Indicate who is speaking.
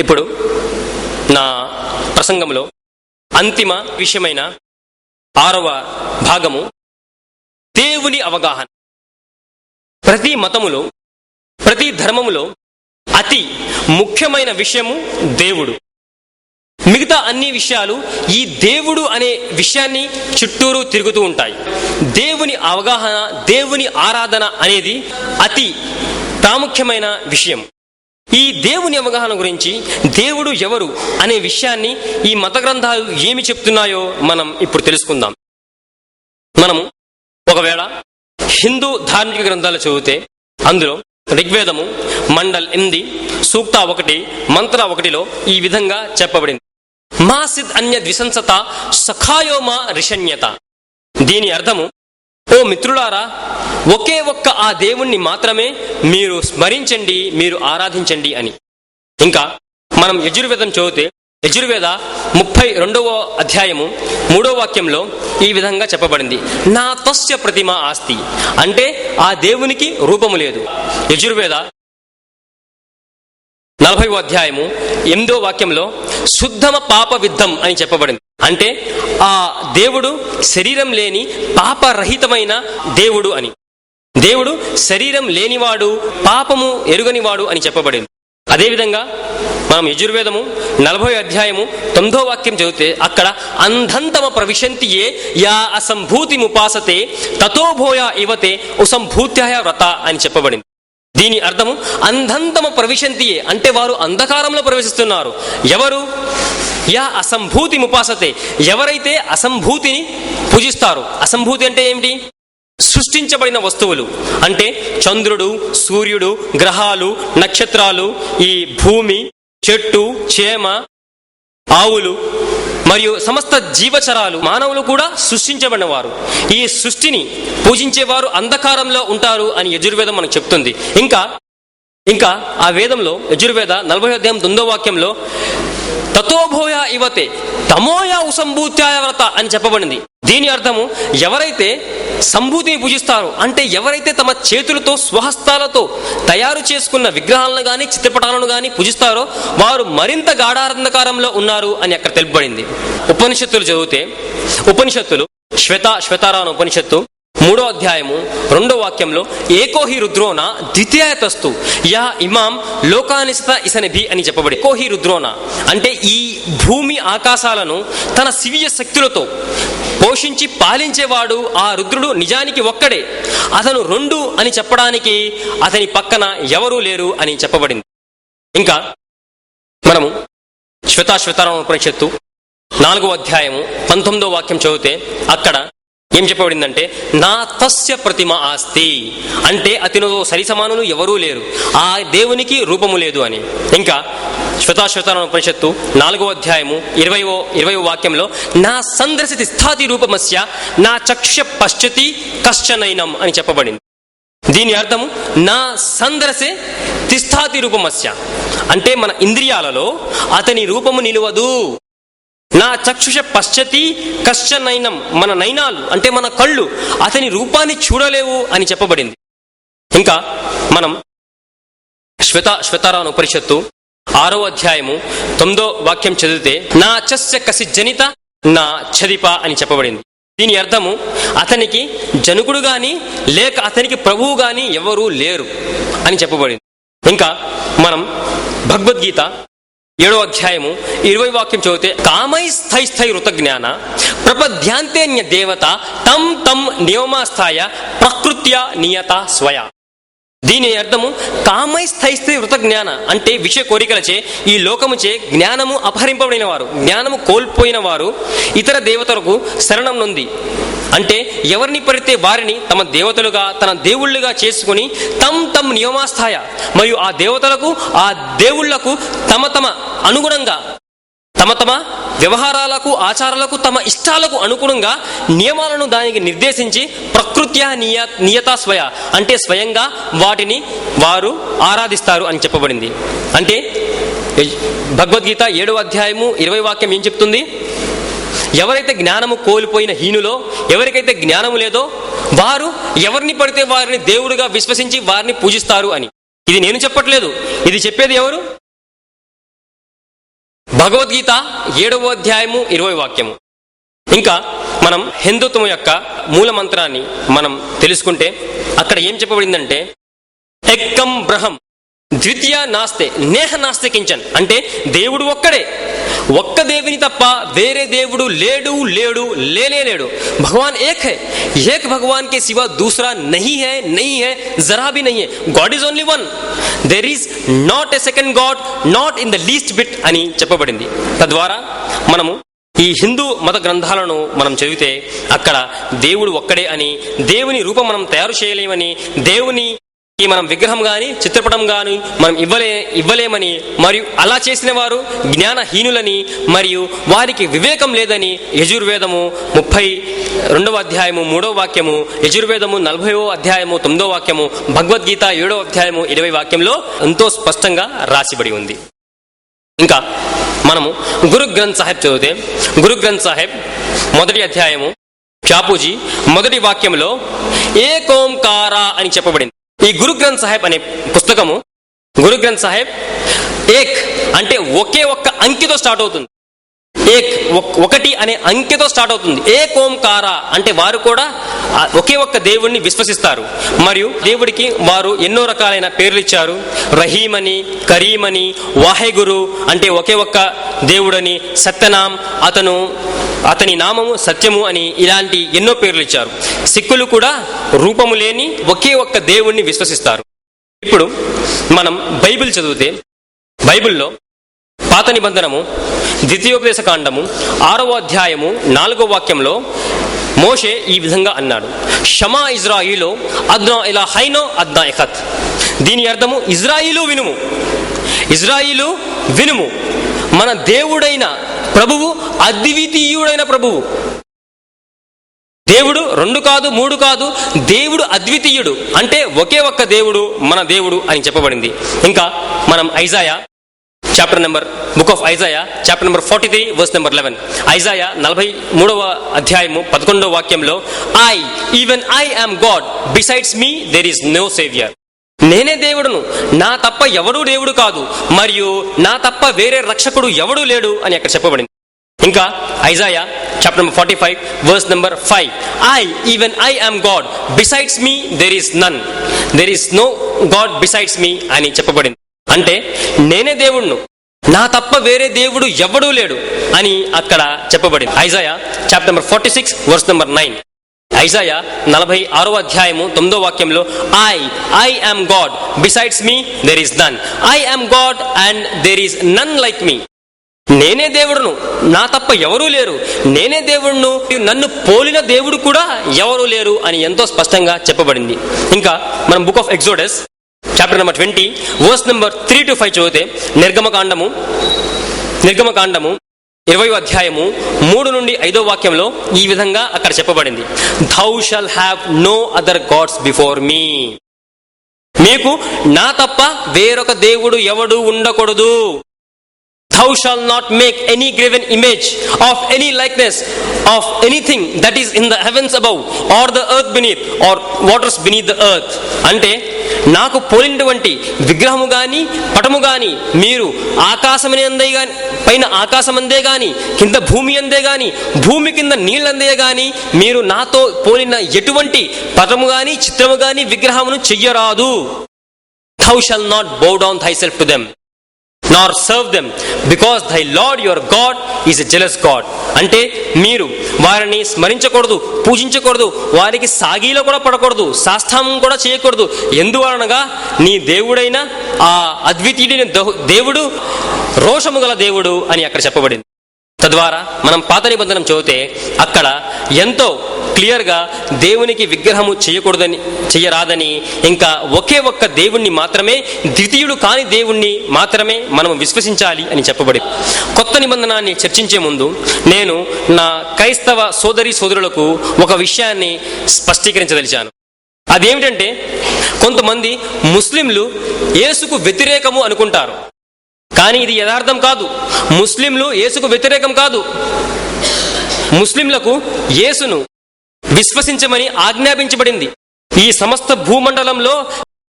Speaker 1: ఇప్పుడు నా ప్రసంగంలో అంతిమ విషయమైన 6వ భాగము దేవుని అవగాహన. ప్రతి మతములో, ప్రతి ధర్మములో అతి ముఖ్యమైన విషయము దేవుడు. మిగతా అన్ని విషయాలు ఈ దేవుడు అనే విషయాన్ని చుట్టూరు తిరుగుతూ ఉంటాయి. దేవుని అవగాహన, దేవుని ఆరాధన అనేది అతి ప్రాముఖ్యమైన విషయం. ఈ దేవుని అవగాహన గురించి, దేవుడు ఎవరు అనే విషయాన్ని ఈ మత గ్రంథాలు ఏమి చెప్తున్నాయో మనం ఇప్పుడు తెలుసుకుందాం. మనము ఒకవేళ హిందూ ధార్మిక గ్రంథాలు చదివితే అందులో ఋగ్వేదము మండల్ 8 సూక్త 1 మంత్ర 1లో ఈ విధంగా చెప్పబడింది: మా సిద్ అన్య ద్విసంసత సఖాయో మా రిషణ్యత. దీని అర్థము, ఓ మిత్రులారా, ఒకే ఒక్క ఆ దేవుణ్ణి మాత్రమే మీరు స్మరించండి, మీరు ఆరాధించండి అని. ఇంకా మనం యజుర్వేదం చదివితే యజుర్వేద 32వ అధ్యాయము 3వ వాక్యంలో ఈ విధంగా చెప్పబడింది: నా తస్య ప్రతిమ ఆస్తి. అంటే ఆ దేవునికి రూపము లేదు. యజుర్వేద 40వ అధ్యాయము 8వ వాక్యంలో శుద్ధమ పాప విద్ధం అని చెప్పబడింది. అంటే ఆ దేవుడు శరీరం లేని పాపరహితమైన దేవుడు అని. దేవుడు శరీరం లేనివాడు, పాపము ఎరుగనివాడు అని చెప్పబడింది. అదేవిధంగా మనం యజుర్వేదము 40వ అధ్యాయము 9వ వాక్యం చదివితే అక్కడ అంధంతమ ప్రవిశంతియే యా అసంభూతి ముపాసతే తతోభోయ ఇవతే ఉసంభూత్యాయ వ్రత అని చెప్పబడింది. దీని అర్థము, అంధంతమ ప్రవిశంతియే అంటే వారు అంధకారంలో ప్రవేశిస్తున్నారు. ఎవరు? యా అసంభూతి ముపాసతే, ఎవరైతే అసంభూతిని పూజిస్తారో. అసంభూతి అంటే ఏమిటి? సృష్టించబడిన వస్తువులు అంటే చంద్రుడు, సూర్యుడు, గ్రహాలు, నక్షత్రాలు, ఈ భూమి, చెట్టు, చేమ, ఆవులు మరియు సమస్త జీవచరాలు, మానవులు కూడా సృష్టించబడిన వారు. ఈ సృష్టిని పూజించేవారు అంధకారంలో ఉంటారు అని యజుర్వేదం మనకు చెప్తుంది. ఇంకా ఆ వేదంలో యజుర్వేద 40వ అధ్యాయం 9వ వాక్యంలో తతోభోయ ఇవతే తమోయ ఉసంభూత్యాయ వ్రత అని చెప్పబడింది. దీని అర్థము, ఎవరైతే సంభూతిని పూజిస్తారో అంటే ఎవరైతే తమ చేతులతో స్వహస్తాలతో తయారు చేసుకున్న విగ్రహాలను గాని చిత్రపటాలను గాని పూజిస్తారో వారు మరింత గాఢాంధకారంలో ఉన్నారు అని అక్కడ తెలుపబడింది. ఉపనిషత్తులు చదివితే ఉపనిషత్తులు శ్వేతారాన ఉపనిషత్తు 3వ అధ్యాయము 2వ వాక్యంలో ఏకోహి రుద్రోన ద్వితీయతస్తు యా ఇమాం లోకానిసత ఇసనిభి అని చెప్పబడి. ఏకోహి రుద్రోన అంటే ఈ భూమి ఆకాశాలను తన శివీయ శక్తులతో పోషించి పాలించేవాడు ఆ రుద్రుడు నిజానికి ఒక్కడే. అతను 2 అని చెప్పడానికి అతని పక్కన ఎవరూ లేరు అని చెప్పబడింది. ఇంకా మనము శ్వేతారాన ఉపనిషత్తు 4వ అధ్యాయము 19వ వాక్యం చదివితే అక్కడ ఏం చెప్పబడిందంటే, నా తస్య ప్రతిమ ఆస్తి అంటే అతనితో సరి సమానులు ఎవరూ లేరు, ఆ దేవునికి రూపము లేదు అని. ఇంకా శ్వేతారాన ఉపనిషత్తు 4వ అధ్యాయము 20వ వాక్యంలో నా సందర్శతి స్థాతి రూపమస్య నా చక్షుష పశ్చతి కశ్చనైనం అని చెప్పబడింది. దీని అర్థము, నా సందర్శే తిస్థాతి రూపమస్య అంటే మన ఇంద్రియాలలో అతని రూపము నిలువదు. నా చక్షుష పశ్చతి కశ్చనైనం మన నయనాలు అంటే మన కళ్ళు అతని రూపాన్ని చూడలేవు అని చెప్పబడింది. ఇంకా మనం శ్వేతారాన ఉపనిషత్తు 6వ అధ్యాయము 9వ వాక్యం చదివితే నా చస్య కసి జనిత నా చదిప అని చెప్పబడింది. దీని అర్థము, అతనికి జనకుడు గాని లేక అతనికి ప్రభువు గాని ఎవరూ లేరు అని చెప్పబడింది. ఇంకా మనం భగవద్గీత 7వ అధ్యాయము 20వ వాక్యం చదివితే కామై స్థైస్థై ఋత జ్ఞాన ప్రపద్యాంతేన్య దేవత తం తం నియమాస్థాయ ప్రకృత్య నియత స్వయ. దీని అర్థము, కామై స్థైస్థై ఋత జ్ఞాన అంటే విషయ కోరికలచే ఈ లోకముచే జ్ఞానము అపహరింపబడిన వారు, జ్ఞానము కోల్పోయిన వారు ఇతర దేవతలకు శరణం నొంది అంటే ఎవరిని పడితే వారిని తమ దేవతలుగా తన దేవుళ్ళుగా చేసుకుని తమ నియమాస్థాయ మరియు ఆ దేవతలకు ఆ దేవుళ్లకు తమ అనుగుణంగా తమ వ్యవహారాలకు ఆచారాలకు తమ ఇష్టాలకు అనుగుణంగా నియమాలను దానికి నిర్దేశించి ప్రకృత్య నియత స్వయ అంటే స్వయంగా వాటిని వారు ఆరాధిస్తారు అని చెప్పబడింది. అంటే భగవద్గీత 7వ అధ్యాయము 20వ వాక్యం ఏం చెప్తుంది? ఎవరైతే జ్ఞానము కోల్పోయిన హీనులో, ఎవరికైతే జ్ఞానము లేదో వారు ఎవరిని పడితే వారిని దేవుడిగా విశ్వసించి వారిని పూజిస్తారు అని. ఇది నేను చెప్పట్లేదు, ఇది చెప్పేది ఎవరు? భగవద్గీత 7వ అధ్యాయము 20వ వాక్యము. ఇంకా మనం హిందుత్వం యొక్క మూల మంత్రాన్ని మనం తెలుసుకుంటే అక్కడ ఏం చెప్పబడిందంటే, ఎక్కం బ్రహం ద్వితీయ నాస్తే నేహ నాస్తే కించన్, అంటే దేవుడు ఒక్కడే, ఒక్క దేవుని తప్ప వేరే దేవుడు లేడు లేడు లేనే లేడు. భగవాన్ ఏక్ హై, ఏక్ భగవాన్ కే సివా దూసరా నహీ హై, నహీ హై, జరా భీ నహీ హై. God is only one, there is not a second God, not in the least bit అని చెప్పబడింది. తద్వారా మనము ఈ హిందూ మత గ్రంథాలను మనం చదివితే అక్కడ దేవుడు ఒక్కడే అని, దేవుని రూపం మనం తయారు చేయలేమని, దేవుని మనం విగ్రహం గాని చిత్రపటం గాని మనం ఇవ్వలేమని, మరియు అలా చేసిన వారు జ్ఞానహీనులని, మరియు వారికి వివేకం లేదని యజుర్వేదము 32వ అధ్యాయము 3వ వాక్యము, యజుర్వేదము 40వ అధ్యాయము 9వ వాక్యము, భగవద్గీత 7వ అధ్యాయము 20వ వాక్యంలో ఎంతో స్పష్టంగా రాసిబడి ఉంది. ఇంకా మనము గురు గ్రంథ్ సాహెబ్ చదివితే, గురు గ్రంథ్ సాహెబ్ 1వ అధ్యాయము చాపూజీ 1వ వాక్యంలో ఏకోంకార అని చెప్పబడింది. ఈ గురు గ్రంథ్ సాహెబ్ అనే పుస్తకము, గురు గ్రంథ్ సాహెబ్ ఏక్ అంటే ఒకే ఒక్క అంకెతో స్టార్ట్ అవుతుంది. ఏక్ ఒకటి అనే అంకెతో స్టార్ట్ అవుతుంది. ఏకోంకార అంటే వారు కూడా ఒకే ఒక్క దేవుణ్ణి విశ్వసిస్తారు, మరియు దేవుడికి వారు ఎన్నో రకాలైన పేర్లు ఇచ్చారు. రహీం అని, కరీం అని, వాహెగురు అంటే ఒకే ఒక్క దేవుడని, సత్యనాం అతని నామము సత్యము అని, ఇలాంటి ఎన్నో పేర్లు ఇచ్చారు. సిక్కులు కూడా రూపము లేని ఒకే ఒక్క దేవుణ్ణి విశ్వసిస్తారు. ఇప్పుడు మనం బైబిల్ చదివితే, బైబిల్లో పాత నిబంధనము ద్వితీయోపదేశ కాండము 6వ అధ్యాయము 4వ వాక్యంలో మోషే ఈ విధంగా అన్నాడు, షమా ఇజ్రాయిలో అద్నా ఇలా హైనో అద్నా ఎఖత్. దీని అర్థము ఇజ్రాయిలు వినుము, ఇజ్రాయిలు వినుము, మన దేవుడైన ప్రభువు అద్వితీయుడైన ప్రభువు. దేవుడు 2 కాదు 3 కాదు, దేవుడు అద్వితీయుడు, అంటే ఒకే ఒక్క దేవుడు మన దేవుడు అని చెప్పబడింది. ఇంకా మనం Isaiah book of Isaiah chapter number 43 verse number 11, Isaiah 43వ అధ్యాయము 11వ వాక్యంలో, even I am God, besides me there is no saviour. నేనే దేవుడును, నా తప్ప ఎవడూ దేవుడు కాదు, మరియు నా తప్ప వేరే రక్షకుడు ఎవడూ లేడు అని అక్కడ చెప్పబడింది. ఇంకా Isaiah chapter number 45 verse number 5, even I am God, besides me there is none, there is no God besides me అని చెప్పబడింది. అంటే నేనే దేవుడును, నా తప్ప వేరే దేవుడు ఎవడూ లేడు అని అక్కడ చెప్పబడింది. Isaiah chapter number 46 verse number 9, Isaiah 46వ అధ్యాయము 9వ వాక్యంలో, I am God, besides me there is none, I am God and there is none like me. నేనే దేవుడును, నా తప్ప ఎవరూ లేరు, నేనే దేవుడును, నన్ను పోలిన దేవుడు కూడా ఎవరూ లేరు అని ఎంతో స్పష్టంగా చెప్పబడింది. ఇంకా మనం book of Exodus chapter number 20 verse number 3 to 5 చదివితే, నిర్గమకాండము 20వ అధ్యాయము 3 నుండి 5వ వాక్యంలో ఈ విధంగా అక్కడ చెప్పబడింది, thou shall have no other gods before me. మీకు నా తప్ప వేరొక దేవుడు ఎవడు ఉండకూడదు. Thou shalt not make any graven image of any likeness of anything that is in the heavens above or the earth beneath or waters beneath the earth. అంటే నాకు పోలినటువంటి విగ్రహము గాని పటము గాని మీరు ఆకాశమందే గాని, పైన ఆకాశమందే గాని, కింద భూమి అందే గాని, భూమి కింద నీళ్ళందే గాని మీరు నాతో పోలిన ఎటువంటి పటము గాని చిత్రము గాని విగ్రహమును చెయ్యరాదు. Thou shalt not bow down thyself to them nor serve them, because thy Lord your God is a jealous God. అంటే మీరు వారిని స్మరించకూడదు, పూజించకూడదు, వారికి సాగిలో కూడా పడకూడదు, సాష్టాంగం కూడా చేయకూడదు. ఎందువలనగా నీ దేవుడైన ఆ అద్వితీయుడైన దేవుడు రోషము గల దేవుడు అని అక్కడ చెప్పబడింది. తద్వారా మనం పాత నిబంధన చదివితే అక్కడ ఎంతో క్లియర్ గా దేవునికి విగ్రహము చెయ్యరాదని, ఇంకా ఒకే ఒక్క దేవుణ్ణి మాత్రమే, ద్వితీయుడు కాని దేవుణ్ణి మాత్రమే మనం విశ్వసించాలి అని చెప్పబడింది. కొత్త నిబంధనాన్ని చర్చించే ముందు నేను నా క్రైస్తవ సోదరులకు ఒక విషయాన్ని స్పష్టీకరించదలిచాను. అదేమిటంటే, కొంతమంది ముస్లింలు యేసుకు వ్యతిరేకము అనుకుంటారు, కానీ ఇది యథార్థం కాదు. ముస్లింలు యేసుకు వ్యతిరేకం కాదు. ముస్లింలకు యేసును విశ్వసించమని ఆజ్ఞాపించబడింది. ఈ సమస్త భూమండలంలో